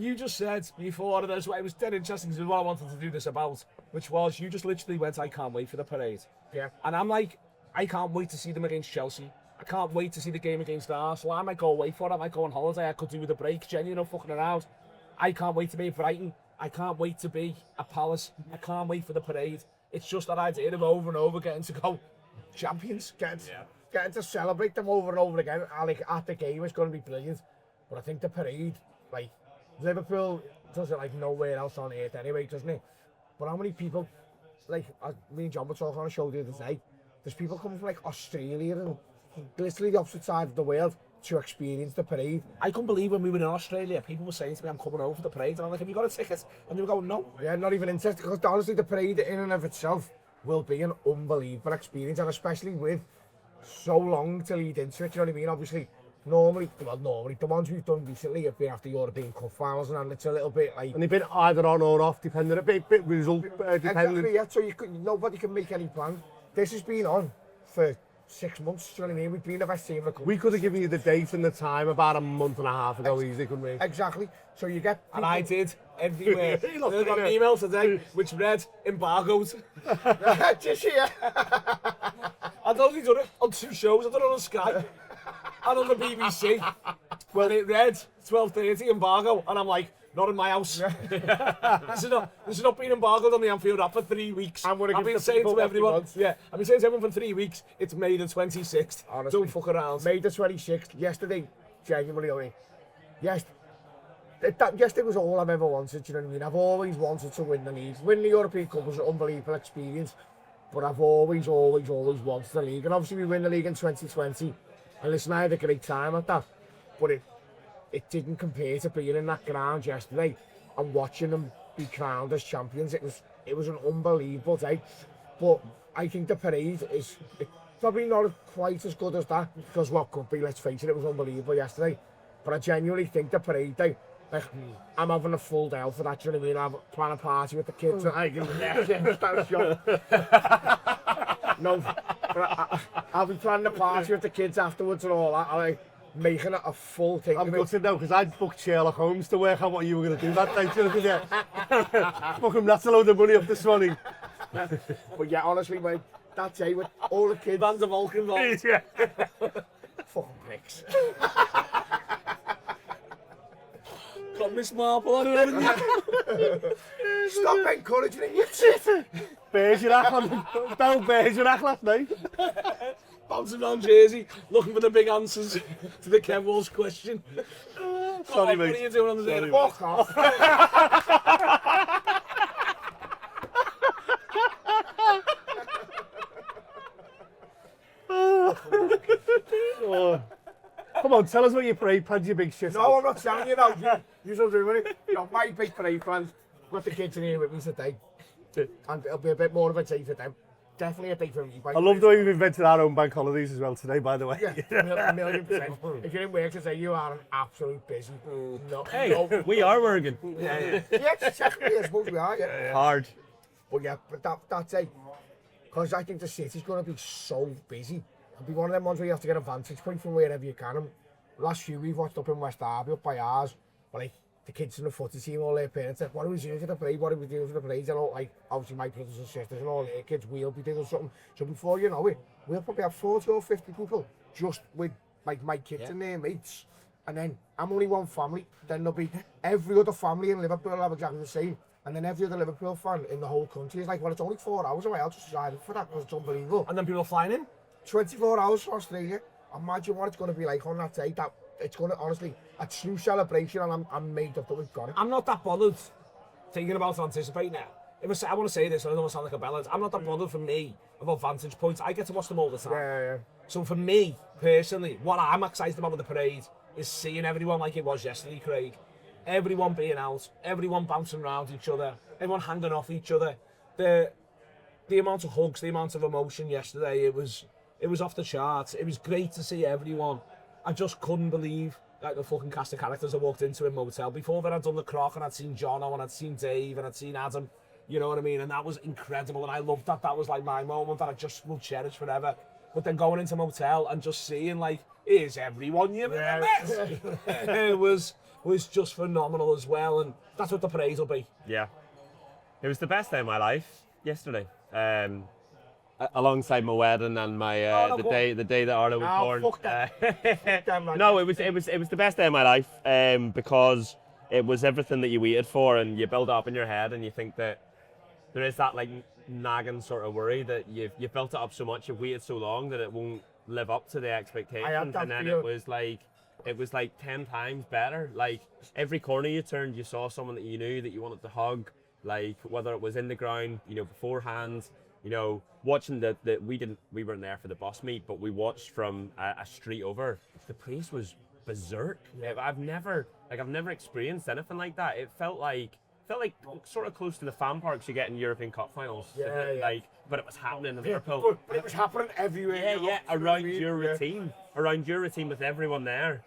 you just said before, and it was dead interesting because what I wanted to do this about, which was you just literally went, I can't wait for the parade. Yeah. And I'm like, I can't wait to see them against Chelsea. I can't wait to see the game against Arsenal. I might go away for it. I might go on holiday. I could do with a break. Genuine, fucking around. I can't wait to be at Brighton. I can't wait to be at Palace. I can't wait for the parade. It's just that idea of over and over getting to go champions, getting to celebrate them over and over again. Like at the game, it's going to be brilliant. But I think the parade, like Liverpool, does it like nowhere else on earth anyway, doesn't it? But how many people, like me and John were talking on a show the other day, there's people coming from like Australia and literally the opposite side of the world to experience the parade. I couldn't believe when we were in Australia, people were saying to me, I'm coming over for the parade. And I'm like, have you got a ticket? And they were going, no. Yeah, not even interested, because honestly, the parade in and of itself will be an unbelievable experience, and especially with so long to lead into it, you know what I mean? Obviously, normally, the ones we've done recently have been after European Cup finals, and it's a little bit like... And they've been either on or off, depending a bit result dependent. Exactly, yeah, so nobody can make any plan. This has been on for 6 months, do you know what I mean? We've been the best team in the country. We could have given you the date and the time about a month and a half ago easily, couldn't we? Exactly. So you get... And I did, everywhere. I got an email today which read, embargoed. Just here. I'd only done it on 2 shows. I've done it on Sky and on the BBC. Well, it read 12:30 embargo, and I'm like, not in my house. This is not being embargoed on the Anfield app for 3 weeks. I've been saying to everyone, I've been saying to everyone for 3 weeks, it's May the 26th. Honestly, don't fuck around. May the 26th, yesterday, genuinely, I mean, yesterday was all I've ever wanted, you know what I mean? I've always wanted to win the league. Winning the European Cup was an unbelievable experience, but I've always wanted the league. And obviously we win the league in 2020, and listen, I had a great time at that, but it didn't compare to being in that ground yesterday and watching them be crowned as champions. It was an unbelievable day. But I think the parade is probably not quite as good as that, because what could be, let's face it, it was unbelievable yesterday. But I genuinely think the parade day, like, I'm having a full day out for that, do you know what I mean? I'm planning a party with the kids and I No, I'll be planning a party with the kids afterwards and all that. I making it a full thing. I'm gutted now, because I'd booked Sherlock Holmes to work out what you were going to do that day, didn't you? Fucking, that's a load of money off this morning. But yeah, honestly, mate, that day with all the kids. Van der Valk involved. Yeah. Fucking pricks. Got Miss Marple on it, haven't you? Stop encouraging it, you shit. Bergerac last night. Bouncing around Jersey, looking for the big answers to the Kev Walsh question. Sorry, mate. What are you doing on the day? Fuck off. Oh. Come on, tell us what your parade plans, you big shit. No, I'm not telling you that. You're doing it. You know, my big parade plans. Got the kids in here with me today. And it'll be a bit more of a day for them. Definitely a day for me. I love the way we've invented our own bank holidays as well today, by the way. Yeah, 1,000,000%. If you're in work today, you are an absolute busy. No, hey, we are working. Yeah, exactly. I suppose we are, yeah. Hard. But yeah, but that's it. Because I think the city's going to be so busy. It'll be one of them ones where you have to get a vantage point from wherever you can. And last few we've watched up in West Derby, up by ours, but like the kids in the footy team, all their parents, like, what are we doing for the parade? What are we doing for the parade? And all, like, obviously my brothers and sisters and all their kids will be doing something. So before you know it, we'll probably have 40 or 50 people just with like my kids and their mates. And then I'm only one family. Then there'll be every other family in Liverpool will have exactly the same. And then every other Liverpool fan in the whole country is like, well, it's only 4 hours away. I'll just sign up for that because it's unbelievable. And then people are flying in? 24 hours from Australia. Imagine what it's going to be like on that day. That it's going to, honestly, a true celebration, and I'm made up that we've got it. I'm not that bothered thinking about anticipating it. I want to say this, I don't want to sound like a bellend. I'm not that bothered for me about vantage points. I get to watch them all the time. Yeah. So for me, personally, what I'm excited about with the parade is seeing everyone like it was yesterday, Craig. Everyone being out, everyone bouncing around each other, everyone hanging off each other. The amount of hugs, the amount of emotion yesterday, it was off the charts. It was great to see everyone. I just couldn't believe like the fucking cast of characters I walked into a motel. Before that, I'd done the Croc and I'd seen Jono and I'd seen Dave and I'd seen Adam. You know what I mean? And that was incredible. And I loved that. That was like my moment that I just will cherish forever. But then going into motel and just seeing like, here's everyone you've ever met. It was was just phenomenal as well, and that's what the praise will be. Yeah. It was the best day of my life yesterday. Alongside my wedding and my no, the day that Arlo was born. Fuck that. No, it was the best day of my life because it was everything that you waited for, and you build it up in your head, and you think that there is that like nagging sort of worry that you've built it up so much, you've waited so long that it won't live up to the expectations, and then it was like 10 times better. Like every corner you turned, you saw someone that you knew that you wanted to hug. Like whether it was in the ground, beforehand, watching we weren't there for the bus meet, but we watched from a street over. The place was berserk. I've never experienced anything like that. It felt like sort of close to the fan parks you get in European Cup finals. Yeah. But it was happening in Liverpool. But it was happening everywhere. Around your routine with everyone there.